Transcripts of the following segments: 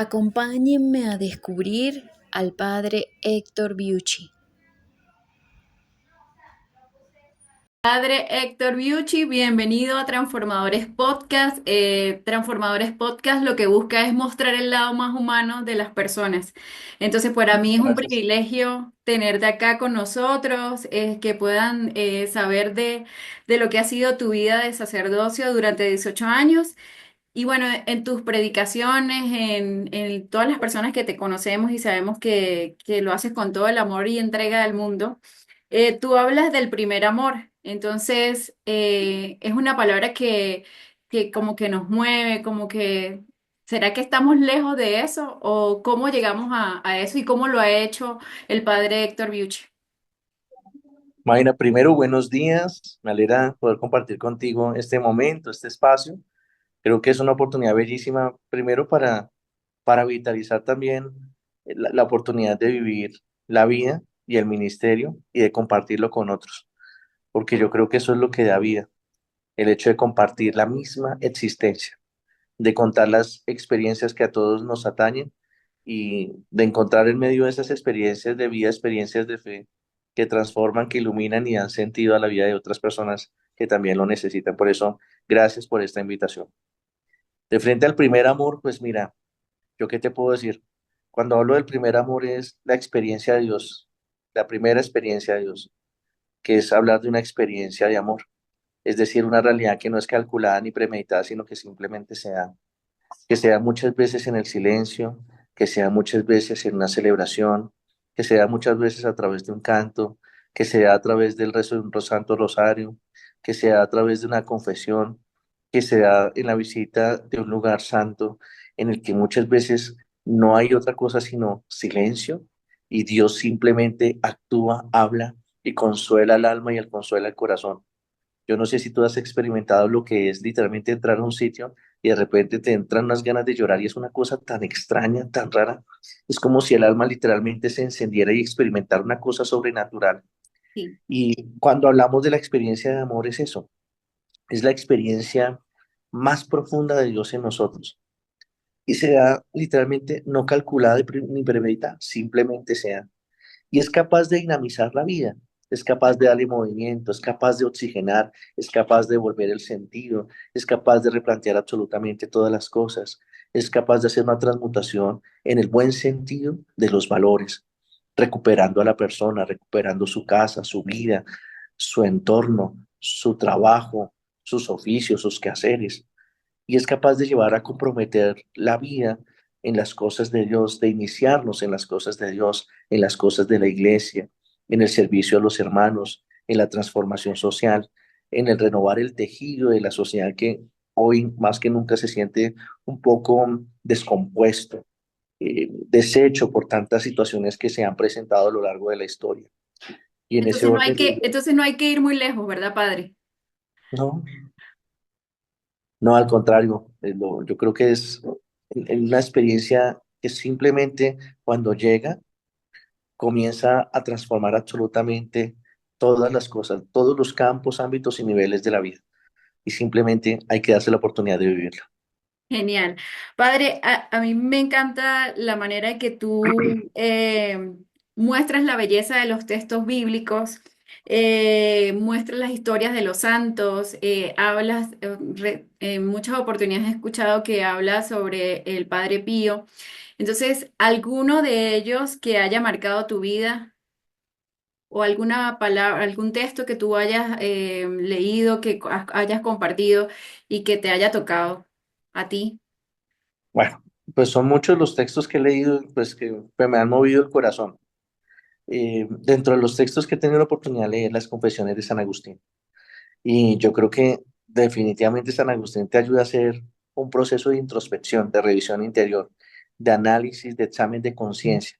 Acompáñenme a descubrir al padre Héctor Biucci. Padre Héctor Biucci, bienvenido a Transformadores Podcast. Transformadores Podcast lo que busca es mostrar el lado más humano de las personas. Entonces, para mí es un Gracias. privilegio tenerte acá con nosotros, que puedan saber de lo que ha sido tu vida de sacerdocio durante 18 años. Y bueno, en tus predicaciones, en todas las personas que te conocemos y sabemos que lo haces con todo el amor y entrega del mundo. Tú hablas del primer amor, entonces es una palabra que como que nos mueve, como que, ¿será que estamos lejos de eso? ¿O cómo llegamos a eso y cómo lo ha hecho el padre Héctor Biuch? Mayra, primero, buenos días. Me alegra poder compartir contigo este momento, este espacio. Creo que es una oportunidad bellísima, primero para vitalizar también la oportunidad de vivir la vida y el ministerio y de compartirlo con otros, porque yo creo que eso es lo que da vida, el hecho de compartir la misma existencia, de contar las experiencias que a todos nos atañen y de encontrar en medio de esas experiencias de vida, experiencias de fe que transforman, que iluminan y dan sentido a la vida de otras personas que también lo necesitan. Por eso, gracias por esta invitación. De frente al primer amor, pues mira, ¿yo qué te puedo decir? Cuando hablo del primer amor es la experiencia de Dios, la primera experiencia de Dios, que es hablar de una experiencia de amor, es decir, una realidad que no es calculada ni premeditada, sino que simplemente se da, que sea muchas veces en el silencio, que sea muchas veces en una celebración, que sea muchas veces a través de un canto, que sea a través del rezo de un santo rosario, que sea a través de una confesión, que sea en la visita de un lugar santo en el que muchas veces no hay otra cosa sino silencio y Dios simplemente actúa, habla y consuela el alma y el consuela el corazón. Yo no sé si tú has experimentado lo que es literalmente entrar a un sitio y de repente te entran unas ganas de llorar y es una cosa tan extraña, tan rara. Es como si el alma literalmente se encendiera y experimentara una cosa sobrenatural. Sí. Y cuando hablamos de la experiencia de amor es eso, es la experiencia más profunda de Dios en nosotros. Y se da literalmente no calculada ni premeditada, simplemente se da y es capaz de dinamizar la vida, es capaz de darle movimiento, es capaz de oxigenar, es capaz de volver el sentido, es capaz de replantear absolutamente todas las cosas, es capaz de hacer una transmutación en el buen sentido de los valores, recuperando a la persona, recuperando su casa, su vida, su entorno, su trabajo, sus oficios, sus quehaceres y es capaz de llevar a comprometer la vida en las cosas de Dios, de iniciarnos en las cosas de Dios, en las cosas de la iglesia, en el servicio a los hermanos, en la transformación social, en el renovar el tejido de la sociedad que hoy más que nunca se siente un poco descompuesto, deshecho por tantas situaciones que se han presentado a lo largo de la historia. Y en ese orden, Entonces no hay que ir muy lejos, ¿verdad, padre? no, no, al contrario, yo creo que es en una experiencia que simplemente cuando llega comienza a transformar absolutamente todas las cosas, todos los campos, ámbitos y niveles de la vida. Y simplemente hay que darse la oportunidad de vivirlo. Genial. Padre, a mí me encanta la manera en que tú muestras la belleza de los textos bíblicos, muestras las historias de los santos, hablas, en muchas oportunidades he escuchado que hablas sobre el Padre Pío. Entonces, ¿alguno de ellos que haya marcado tu vida o alguna palabra, algún texto que tú hayas leído, que hayas compartido y que te haya tocado a ti? Bueno, pues son muchos los textos que he leído, pues que me han movido el corazón. Dentro de los textos que he tenido la oportunidad de leer, las confesiones de San Agustín. Y yo creo que definitivamente San Agustín te ayuda a hacer un proceso de introspección, de revisión interior, de análisis, de examen de conciencia,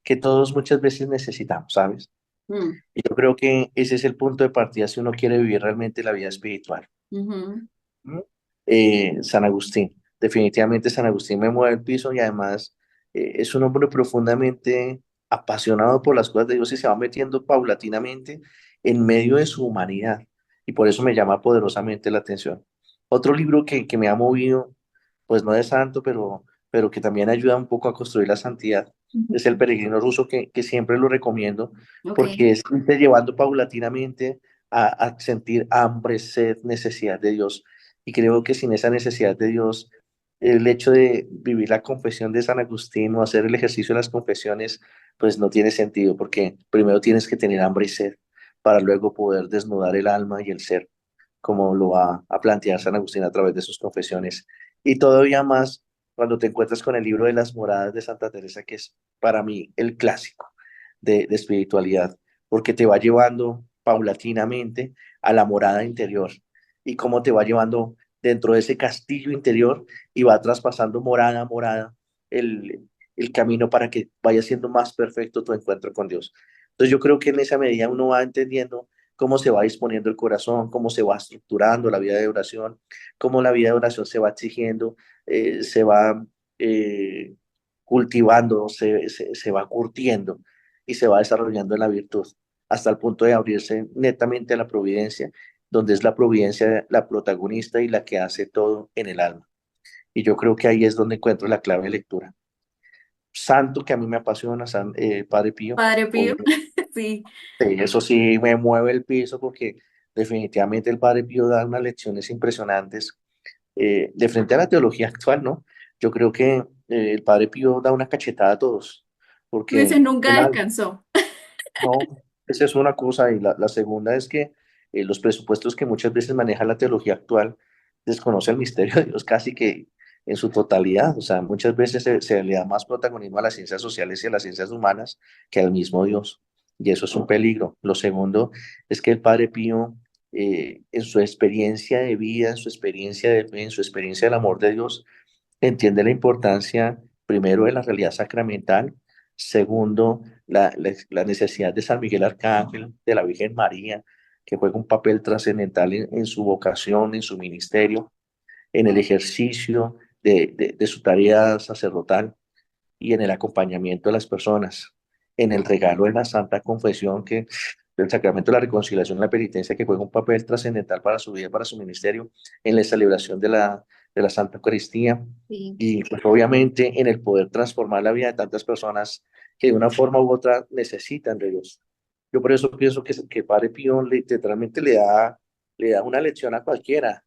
que todos muchas veces necesitamos, ¿sabes? Mm, Y yo creo que ese es el punto de partida si uno quiere vivir realmente la vida espiritual. ujú. ¿Mm? San Agustín, definitivamente San Agustín me mueve el piso y además es un hombre profundamente apasionado por las cosas de Dios y se va metiendo paulatinamente en medio de su humanidad y por eso me llama poderosamente la atención. Otro libro que me ha movido, pues no es santo, pero que también ayuda un poco a construir la santidad. Es el Ujú. peregrino ruso que siempre lo recomiendo Ok, porque es irte llevando paulatinamente a sentir hambre, sed, necesidad de Dios. Y creo que sin esa necesidad de Dios, el hecho de vivir la confesión de San Agustín o hacer el ejercicio de las confesiones, pues no tiene sentido, porque primero tienes que tener hambre y sed para luego poder desnudar el alma y el ser, como lo va a plantear San Agustín a través de sus confesiones. Y todavía más cuando te encuentras con el libro de las moradas de Santa Teresa, que es para mí el clásico de espiritualidad, porque te va llevando paulatinamente a la morada interior y cómo te va llevando dentro de ese castillo interior y va traspasando morada a morada el camino para que vaya siendo más perfecto tu encuentro con Dios. Entonces yo creo que en esa medida uno va entendiendo cómo se va disponiendo el corazón, cómo se va estructurando la vida de oración, cómo la vida de oración se va exigiendo, se va eh, cultivando, se va curtiendo y se va desarrollando en la virtud, hasta el punto de abrirse netamente a la providencia, donde es la providencia la protagonista y la que hace todo en el alma. Y yo creo que ahí es donde encuentro la clave de lectura. Santo que a mí me apasiona, Padre Pío, Padre Pío, obviamente, sí. eso sí me mueve el piso porque definitivamente el Padre Pío da unas lecciones impresionantes de frente a la teología actual, ¿no? Yo creo que el Padre Pío da una cachetada a todos, Tú dices, porque nunca descansó. no, esa es una cosa, y la segunda es que los presupuestos que muchas veces maneja la teología actual desconoce el misterio de Dios casi que en su totalidad, o sea, muchas veces se le da más protagonismo a las ciencias sociales y a las ciencias humanas que al mismo Dios, y eso es un peligro. Lo segundo es que el Padre Pío, en su experiencia de vida, en su experiencia de fe, en su experiencia del amor de Dios, entiende la importancia, primero, de la realidad sacramental, segundo, la necesidad de San Miguel Arcángel, de la Virgen María, que juega un papel trascendental en su vocación, en su ministerio, en el ejercicio de su tarea sacerdotal y en el acompañamiento de las personas, en el regalo de la Santa Confesión, que el sacramento de la reconciliación y la penitencia, que juega un papel trascendental para su vida, para su ministerio, en la celebración de la Santa Eucaristía Sí. y pues obviamente en el poder transformar la vida de tantas personas que de una forma u otra necesitan de Dios. Yo por eso pienso que Padre Pío literalmente le da una lección a cualquiera,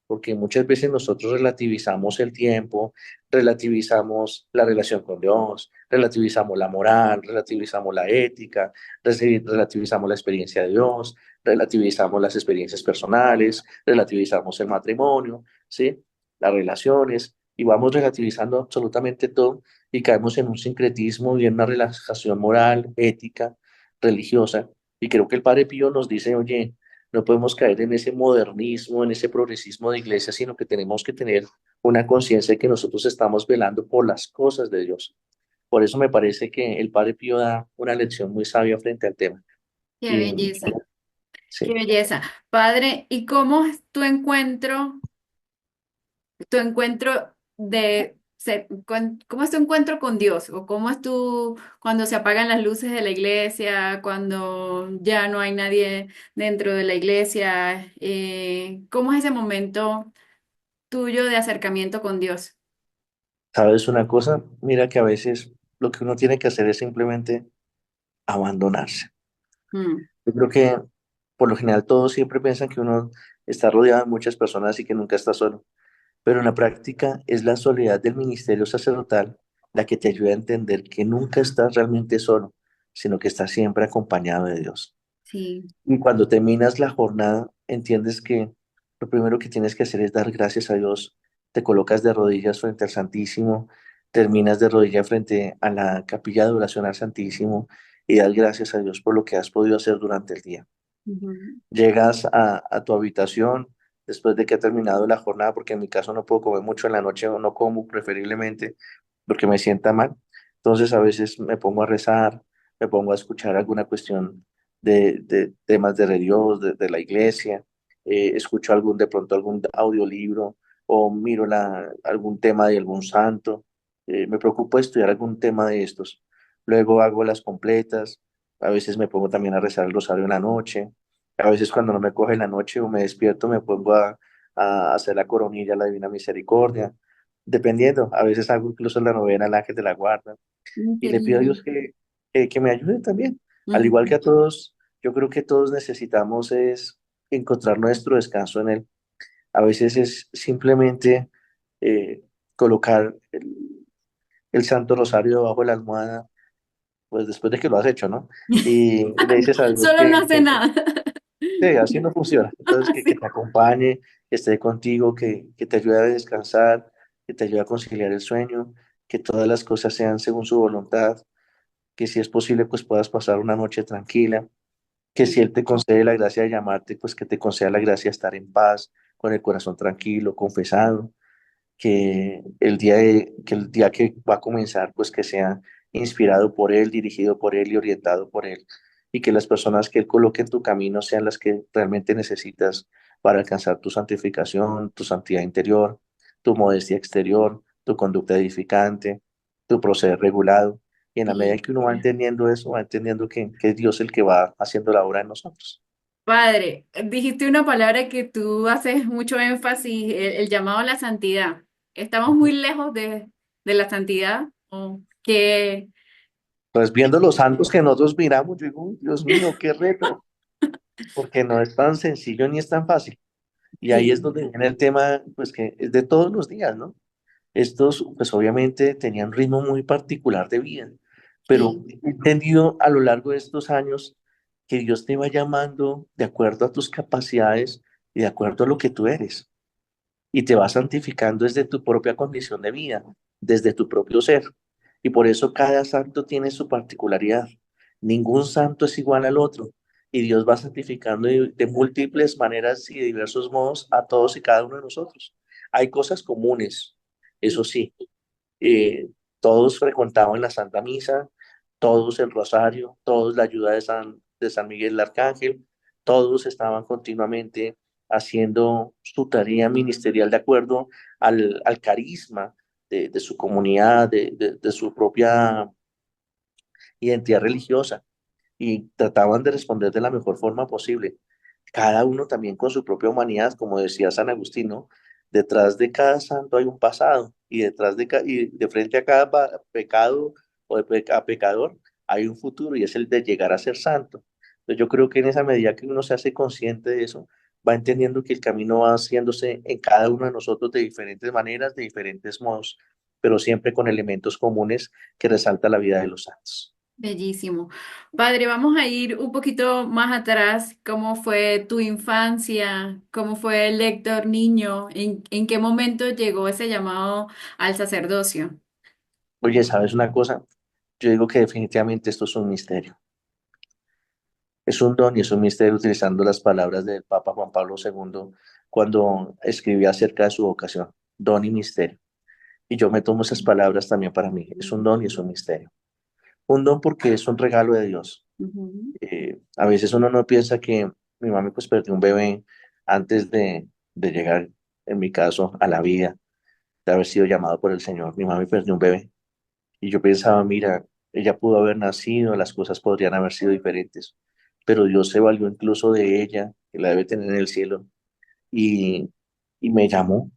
porque muchas veces nosotros relativizamos el tiempo, relativizamos la relación con Dios, relativizamos la moral, relativizamos la ética, relativizamos la experiencia de Dios, relativizamos las experiencias personales, relativizamos el matrimonio, ¿sí? Las relaciones, y vamos relativizando absolutamente todo y caemos en un sincretismo y en una relajación moral, ética, religiosa. Y creo que el Padre Pío nos dice, oye, no podemos caer en ese modernismo, en ese progresismo de iglesia, sino que tenemos que tener una conciencia de que nosotros estamos velando por las cosas de Dios. Por eso me parece que el Padre Pío da una lección muy sabia frente al tema. Qué Y belleza, qué sí, belleza. Padre, ¿y cómo es tu encuentro cómo es tu encuentro con Dios? ¿O cómo es cuando se apagan las luces de la iglesia, cuando ya no hay nadie dentro de la iglesia? ¿Cómo es ese momento tuyo de acercamiento con Dios? ¿sabes una cosa? Mira que a veces lo que uno tiene que hacer es simplemente abandonarse. Mm, Yo creo que por lo general todos siempre piensan que uno está rodeado de muchas personas y que nunca está solo, pero en la práctica es la soledad del ministerio sacerdotal la que te ayuda a entender que nunca estás realmente solo, sino que estás siempre acompañado de Dios. sí. Y cuando terminas la jornada, entiendes que lo primero que tienes que hacer es dar gracias a Dios. Te colocas de rodillas frente al Santísimo, terminas de rodillas frente a la capilla de oración al Santísimo y das gracias a Dios por lo que has podido hacer durante el día. Ujú. Llegas a tu habitación después de que ha terminado la jornada, porque en mi caso no puedo comer mucho en la noche o no como preferiblemente porque me sienta mal. Entonces a veces me pongo a rezar, me pongo a escuchar alguna cuestión de temas de Dios, de la iglesia, escucho de pronto algún audiolibro o miro algún tema de algún santo, me preocupo de estudiar algún tema de estos. Luego hago las completas, a veces me pongo también a rezar el rosario en la noche, a veces cuando no me coge la noche o me despierto me pongo a hacer la coronilla, la Divina Misericordia. dependiendo, a veces hago incluso la novena al Ángel de la Guarda y Qué le pido a lindo. Dios que me ayude también. Al igual Ujú. que a todos, yo creo que todos necesitamos es encontrar nuestro descanso en Él. A veces es simplemente eh, colocar el Santo Rosario debajo de la almohada, pues después de que lo has hecho, ¿no? Y le dices a Dios Solo no hace nada. sí, así no funciona. Entonces, que Sí. te acompañe, que esté contigo, que te ayude a descansar, que te ayude a conciliar el sueño, que todas las cosas sean según su voluntad, que si es posible, pues puedas pasar una noche tranquila, que si Sí. Él te concede la gracia de llamarte, pues que te conceda la gracia de estar en paz, con el corazón tranquilo, confesado, que el día que va a comenzar, pues que sea inspirado por Él, dirigido por Él y orientado por Él, y que las personas que Él coloque en tu camino sean las que realmente necesitas para alcanzar tu santificación, tu santidad interior, tu modestia exterior, tu conducta edificante, tu proceder regulado. Y en la medida Sí. que uno va entendiendo eso, va entendiendo que es Dios el que va haciendo la obra en nosotros. Padre, dijiste una palabra que tú haces mucho énfasis, el llamado a la santidad. ¿Estamos muy lejos de la santidad? ¿O que Pues viendo los santos que nosotros miramos, yo digo, "Uy, Dios mío, qué reto, porque no es tan sencillo ni es tan fácil. Y ahí es sí, donde viene el tema, pues que es de todos los días, ¿no? Estos, pues obviamente tenían un ritmo muy particular de vida, pero sí, he entendido a lo largo de estos años que Dios te va llamando de acuerdo a tus capacidades y de acuerdo a lo que tú eres, y te va santificando desde tu propia condición de vida, desde tu propio ser. Y por eso cada santo tiene su particularidad. Ningún santo es igual al otro. Y Dios va santificando de múltiples maneras y de diversos modos a todos y cada uno de nosotros. Hay cosas comunes, eso sí, sí. Todos frecuentaban la Santa Misa, todos el Rosario, todos la ayuda de San Miguel el Arcángel, todos estaban continuamente haciendo su tarea ministerial de acuerdo al carisma de su comunidad, de su propia identidad religiosa y trataban de responder de la mejor forma posible. Cada uno también con su propia humanidad, como decía San Agustín, ¿no? Detrás de cada santo hay un pasado y y de frente a cada pecado o a pecador hay un futuro y es el de llegar a ser santo. Entonces yo creo que en esa medida que uno se hace consciente de eso, va entendiendo que el camino va haciéndose en cada uno de nosotros de diferentes maneras, de diferentes modos, pero siempre con elementos comunes que resalta la vida de los santos. bellísimo. Padre, vamos a ir un poquito más atrás. ¿Cómo fue tu infancia? ¿Cómo fue el Héctor niño? En qué momento llegó ese llamado al sacerdocio? Oye, ¿sabes una cosa? Yo digo que definitivamente esto es un misterio. Es un don y es un misterio utilizando las palabras del Papa Juan Pablo II cuando escribía acerca de su vocación. Don y misterio. Y yo me tomo esas palabras también para mí. Es un don y es un misterio. Un don porque es un regalo de Dios. Ujú. A veces uno no piensa que mi mami pues perdió un bebé antes de llegar, en mi caso, a la vida, de haber sido llamado por el Señor. Mi mami perdió un bebé. Y yo pensaba, mira, ella pudo haber nacido, las cosas podrían haber sido diferentes, pero Dios se valió incluso de ella, que la debe tener en el cielo, y, y me llamó.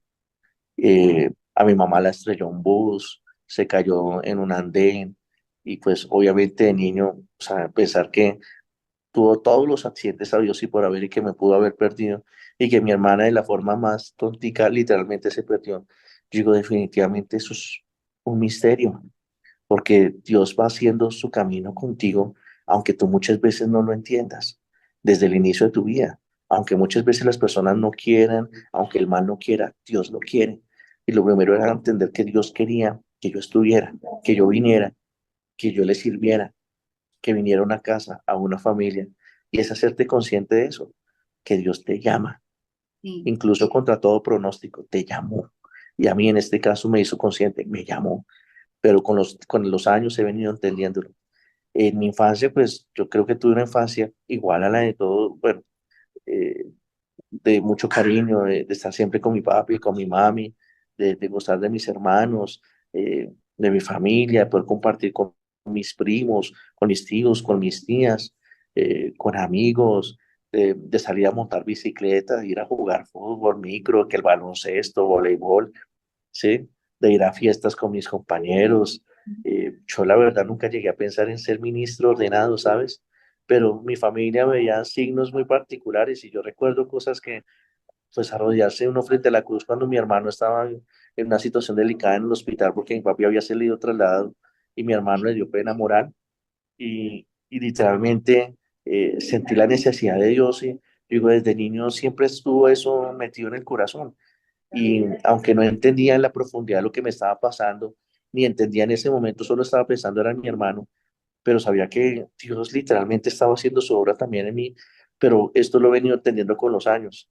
A mi mamá la estrelló un bus, se cayó en un andén, y pues obviamente de niño, o sea, pensar que tuvo todos los accidentes habidos y por haber y que me pudo haber perdido, y que mi hermana de la forma más tontica literalmente se perdió. Yo digo, definitivamente eso es un misterio porque Dios va haciendo su camino contigo, aunque tú muchas veces no lo entiendas, desde el inicio de tu vida, aunque muchas veces las personas no quieran, aunque el mal no quiera, Dios lo quiere. Y lo primero era entender que Dios quería que yo estuviera, que yo viniera, que yo le sirviera, que viniera a una casa, a una familia, y es hacerte consciente de eso, que Dios te llama, Sí. incluso contra todo pronóstico, te llamó. Y a mí en este caso me hizo consciente, me llamó, pero con los años he venido entendiéndolo. En mi infancia, pues yo creo que tuve una infancia igual a la de todo, bueno, eh, de mucho cariño, de estar siempre con mi papi, con mi mami, de gozar de mis hermanos, de mi familia, de poder compartir con mis primos, con mis tíos, con mis tías, con amigos, de salir a montar bicicleta, de ir a jugar fútbol, micro, que el baloncesto, voleibol, ¿sí? de ir a fiestas con mis compañeros. Yo la verdad nunca llegué a pensar en ser ministro ordenado, ¿sabes? Pero mi familia veía signos muy particulares y yo recuerdo cosas que, pues arrodillarse uno frente a la cruz cuando mi hermano estaba en una situación delicada en el hospital porque mi papi había salido trasladado y mi hermano le dio pena moral y literalmente sentí la necesidad de Dios y digo, desde niño siempre estuvo eso metido en el corazón y aunque no entendía en la profundidad lo que me estaba pasando, ni entendía en ese momento, solo estaba pensando era en mi hermano, pero sabía que Dios literalmente estaba haciendo su obra también en mí, pero esto lo he venido entendiendo con los años.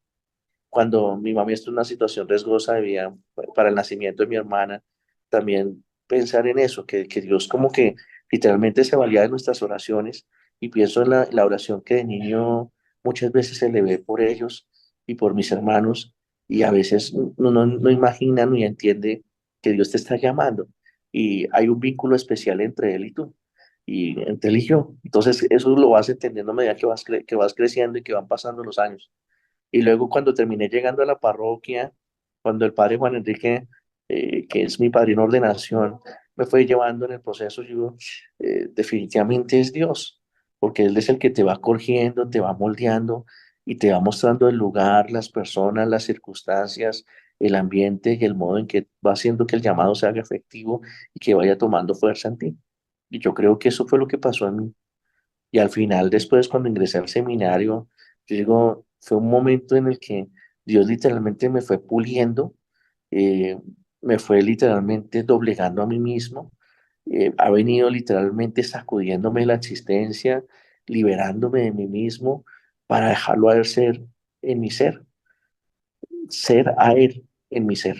Cuando mi mamá estuvo en una situación riesgosa de vida para el nacimiento de mi hermana, también pensar en eso, que Dios como que literalmente se valía de nuestras oraciones y pienso en la oración que de niño muchas veces se le ve por ellos y por mis hermanos y a veces uno no imagina ni entiende que Dios te está llamando y hay un vínculo especial entre él y tú y entre él y yo. Entonces eso lo vas entendiendo a medida que vas creciendo y que van pasando los años. Y luego cuando terminé llegando a la parroquia, cuando el padre Juan Enrique, que es mi padrino de ordenación, me fue llevando en el proceso, yo definitivamente es Dios, porque Él es el que te va corrigiendo, te va moldeando y te va mostrando el lugar, las personas, las circunstancias, el ambiente y el modo en que va haciendo que el llamado se haga efectivo y que vaya tomando fuerza en ti. Y yo creo que eso fue lo que pasó en mí. Y al final, después, cuando ingresé al seminario, yo digo, fue un momento en el que Dios literalmente me fue puliendo, eh, me fue literalmente doblegando a mí mismo, ha venido literalmente sacudiéndome la existencia, liberándome de mí mismo para dejarlo a él ser en mi ser a él en mi ser.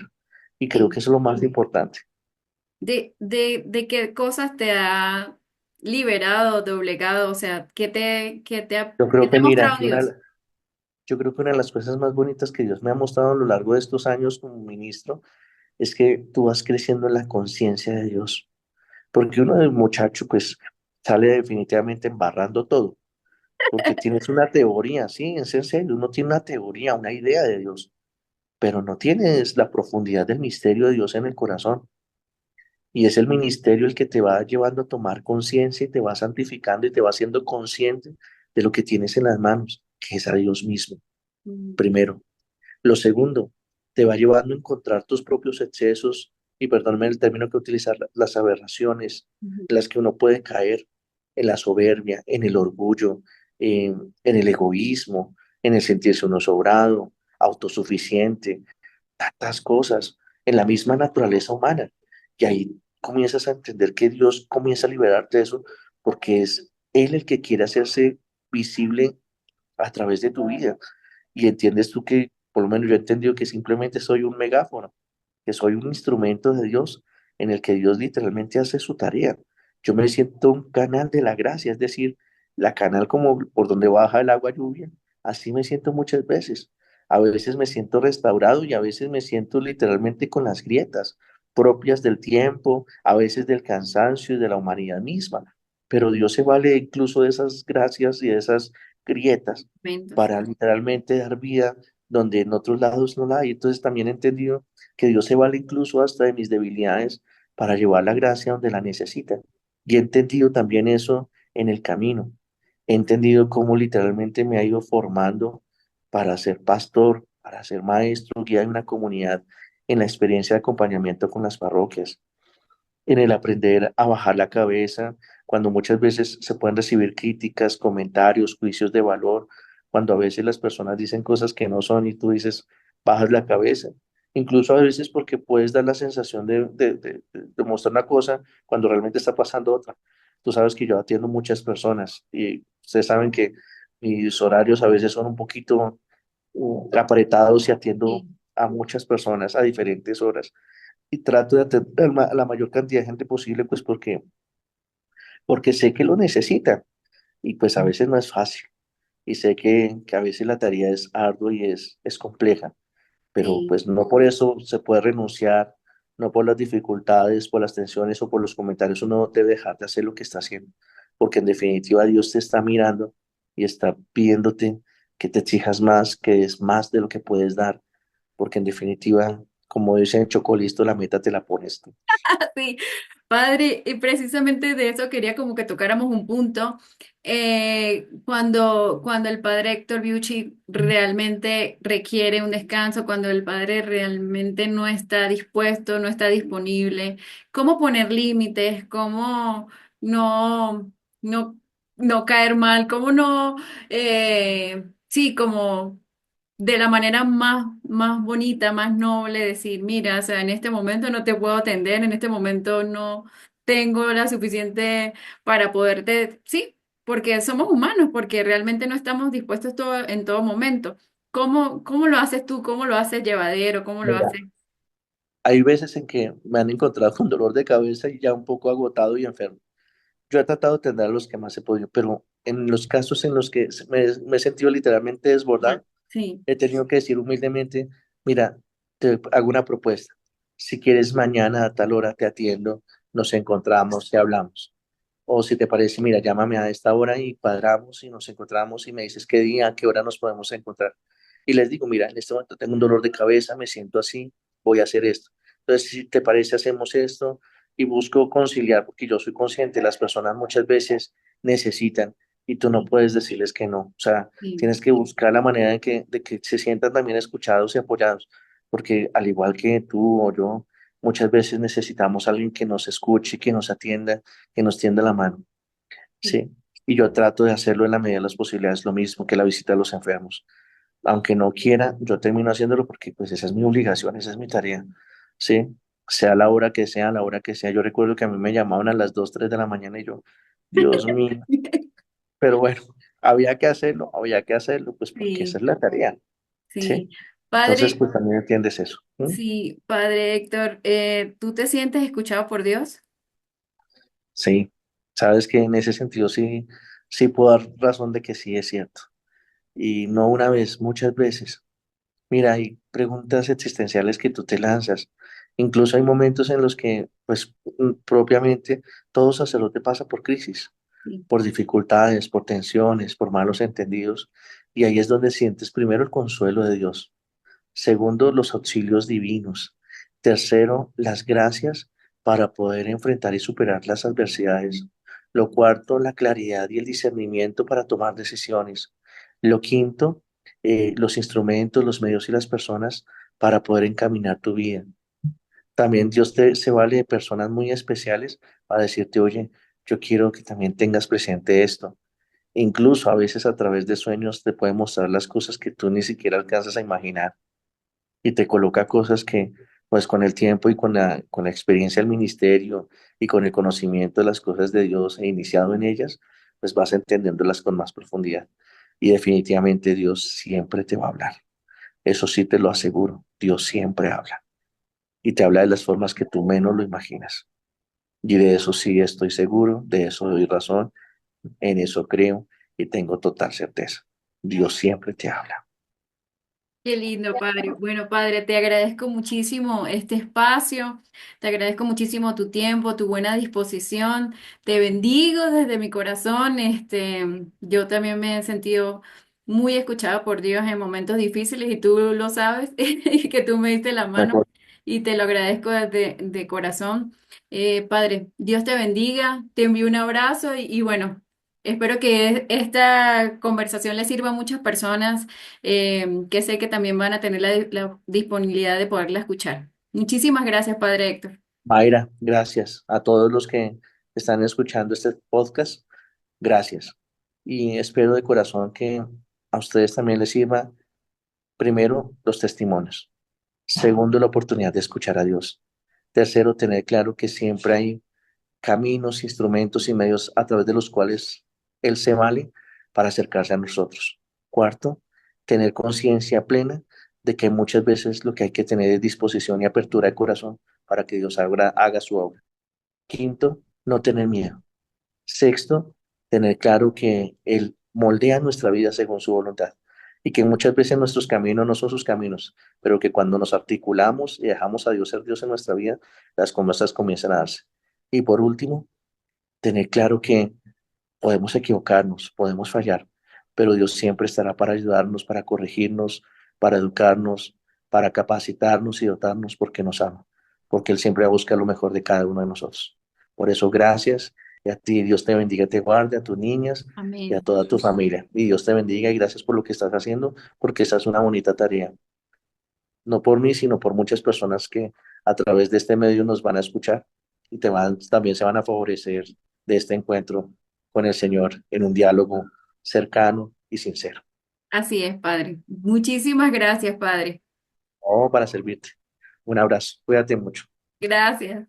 Y creo que Sí. eso es lo más importante. ¿De qué cosas te ha liberado, doblegado? O sea, Yo qué creo te que, ha mira, mostrado Dios? yo creo que una de las cosas más bonitas que Dios me ha mostrado a lo largo de estos años como ministro es que tú vas creciendo en la conciencia de Dios. Porque uno de muchacho, pues, sale definitivamente embarrando todo. Porque tienes una teoría, sí, es en serio, uno tiene una teoría, una idea de Dios, pero no tienes la profundidad del misterio de Dios en el corazón. Y es el ministerio el que te va llevando a tomar conciencia y te va santificando y te va haciendo consciente de lo que tienes en las manos, que es a Dios mismo, Mm, primero. Lo segundo, te va llevando a encontrar tus propios excesos, y perdóname el término que utilizar, las aberraciones, ujú. en las que uno puede caer, en la soberbia, en el orgullo, en el egoísmo, en el sentirse uno sobrado, autosuficiente, tantas cosas, en la misma naturaleza humana. Y ahí comienzas a entender que Dios comienza a liberarte de eso, porque es Él el que quiere hacerse visible a través de tu vida y entiendes tú que, por lo menos yo he entendido que simplemente soy un megáfono, que soy un instrumento de Dios en el que Dios literalmente hace su tarea. Yo me siento un canal de la gracia, es decir, la canal como por donde baja el agua lluvia. Así me siento muchas veces. A veces me siento restaurado y a veces me siento literalmente con las grietas propias del tiempo, a veces del cansancio y de la humanidad misma. Pero Dios se vale incluso de esas gracias y de esas grietas Momentos. para literalmente dar vida donde en otros lados no la hay. Entonces también he entendido que Dios se vale incluso hasta de mis debilidades para llevar la gracia donde la necesita. Y he entendido también eso en el camino. He entendido cómo literalmente me ha ido formando para ser pastor, para ser maestro, guía de una comunidad, en la experiencia de acompañamiento con las parroquias, en el aprender a bajar la cabeza, cuando muchas veces se pueden recibir críticas, comentarios, juicios de valor, cuando a veces las personas dicen cosas que no son y tú dices, bajas la cabeza. Incluso a veces porque puedes dar la sensación de mostrar una cosa cuando realmente está pasando otra. Tú sabes que yo atiendo muchas personas y ustedes saben que mis horarios a veces son un poquito apretados y atiendo Sí. a muchas personas a diferentes horas y trato de atender a la mayor cantidad de gente posible, pues porque sé que lo necesitan y pues a veces no es fácil y sé que a veces la tarea es ardua y es compleja, pero Sí. pues no por eso se puede renunciar, no por las dificultades, por las tensiones o por los comentarios, uno debe dejar de hacer lo que está haciendo, porque en definitiva Dios te está mirando y está pidiéndote que te exijas más, que des más de lo que puedes dar, porque en definitiva, como dicen Chocolisto, la meta te la pones tú. Sí, padre, y precisamente de eso quería como que tocáramos un punto. Cuando el padre Héctor Biuchi realmente requiere un descanso, cuando el padre realmente no está dispuesto, no está disponible, ¿cómo poner límites? ¿Cómo no, no, no caer mal? ¿Cómo no, sí, como de la manera más bonita, más noble, decir, mira, o sea, en este momento no te puedo atender, en este momento no tengo la suficiente para poderte, sí, porque somos humanos, porque realmente no estamos dispuestos en todo momento. ¿Cómo lo haces tú? ¿Cómo lo haces llevadero? ¿Cómo lo Mira, haces? hay veces en que me han encontrado con dolor de cabeza y ya un poco agotado y enfermo. Yo he tratado de atender a los que más he podido, pero en los casos en los que me he sentido literalmente Ajá. desbordado, Sí, he tenido que decir humildemente, mira, te hago una propuesta. Si quieres mañana a tal hora te atiendo, nos encontramos y hablamos. O si te parece, mira, llámame a esta hora y cuadramos y nos encontramos y me dices qué día, a qué hora nos podemos encontrar. Y les digo, mira, en este momento tengo un dolor de cabeza, me siento así, voy a hacer esto. Entonces, si te parece, hacemos esto y busco conciliar, porque yo soy consciente, las personas muchas veces necesitan y tú no puedes decirles que no. O sea, sí, tienes que buscar la manera de que se sientan también escuchados y apoyados, porque al igual que tú o yo, muchas veces necesitamos a alguien que nos escuche, que nos atienda, que nos tienda la mano, sí, ¿sí? Y yo trato de hacerlo en la medida de las posibilidades, lo mismo que la visita a los enfermos. Aunque no quiera, yo termino haciéndolo porque pues esa es mi obligación, esa es mi tarea, ¿sí? Sea la hora que sea, la hora que sea. Yo recuerdo que a mí me llamaban a las 2 3 de la mañana y yo, Dios mío, pero bueno, había que hacerlo, pues porque esa sí, es la tarea, ¿sí? sí. Entonces, Padre, pues también entiendes eso. ¿M? sí, padre Héctor, ¿tú te sientes escuchado por Dios? Sí, sabes que en ese sentido sí, sí puedo dar razón de que sí es cierto. Y no una vez, muchas veces. Mira, hay preguntas existenciales que tú te lanzas. Incluso hay momentos en los que, pues, propiamente todo sacerdote pasa por crisis, Sí, por dificultades, por tensiones, por malos entendidos. Y ahí es donde sientes primero el consuelo de Dios. Segundo, los auxilios divinos. Tercero, las gracias para poder enfrentar y superar las adversidades. Lo cuarto, la claridad y el discernimiento para tomar decisiones. Lo quinto, los instrumentos, los medios y las personas para poder encaminar tu vida. También se vale de personas muy especiales para decirte, oye, yo quiero que también tengas presente esto. Incluso a veces a través de sueños te puede mostrar las cosas que tú ni siquiera alcanzas a imaginar y te coloca cosas que, pues con el tiempo y con la experiencia del ministerio y con el conocimiento de las cosas de Dios e iniciado en ellas, pues vas entendiéndolas con más profundidad. Y definitivamente Dios siempre te va a hablar. Eso sí te lo aseguro, Dios siempre habla. Y te habla de las formas que tú menos lo imaginas. Y de eso sí estoy seguro, de eso doy razón, en eso creo y tengo total certeza. Dios siempre te habla. qué lindo, padre. Bueno, padre, te agradezco muchísimo este espacio, te agradezco muchísimo tu tiempo, tu buena disposición. Te bendigo desde mi corazón. Yo también me he sentido muy escuchada por Dios en momentos difíciles y tú lo sabes, y que tú me diste la De mano acuerdo. y te lo agradezco de corazón. Padre, Dios te bendiga, te envío un abrazo y bueno, espero que esta conversación le sirva a muchas personas que sé que también van a tener la disponibilidad de poderla escuchar. Muchísimas gracias, Padre Héctor. Mayra, gracias a todos los que están escuchando este podcast. Gracias. Y espero de corazón que a ustedes también les sirva, primero, los testimonios. Segundo, la oportunidad de escuchar a Dios. Tercero, tener claro que siempre hay caminos, instrumentos y medios a través de los cuales Él se vale para acercarse a nosotros. Cuarto, tener conciencia plena de que muchas veces lo que hay que tener es disposición y apertura de corazón para que Dios haga su obra. Quinto, no tener miedo. Sexto, tener claro que Él moldea nuestra vida según su voluntad y que muchas veces nuestros caminos no son sus caminos, pero que cuando nos articulamos y dejamos a Dios ser Dios en nuestra vida, las cosas comienzan a darse. Y por último, tener claro que podemos equivocarnos, podemos fallar, pero Dios siempre estará para ayudarnos, para corregirnos, para educarnos, para capacitarnos y dotarnos porque nos ama, porque Él siempre busca lo mejor de cada uno de nosotros. Por eso, gracias. Y a ti, Dios te bendiga, te guarde, a tus niñas y a Amén. toda tu familia. Y Dios te bendiga y gracias por lo que estás haciendo, porque esa es una bonita tarea. No por mí, sino por muchas personas que a través de este medio nos van a escuchar y también se van a favorecer de este encuentro con el Señor en un diálogo cercano y sincero. Así es, Padre. Muchísimas gracias, Padre. Oh, para servirte. Un abrazo. Cuídate mucho. Gracias.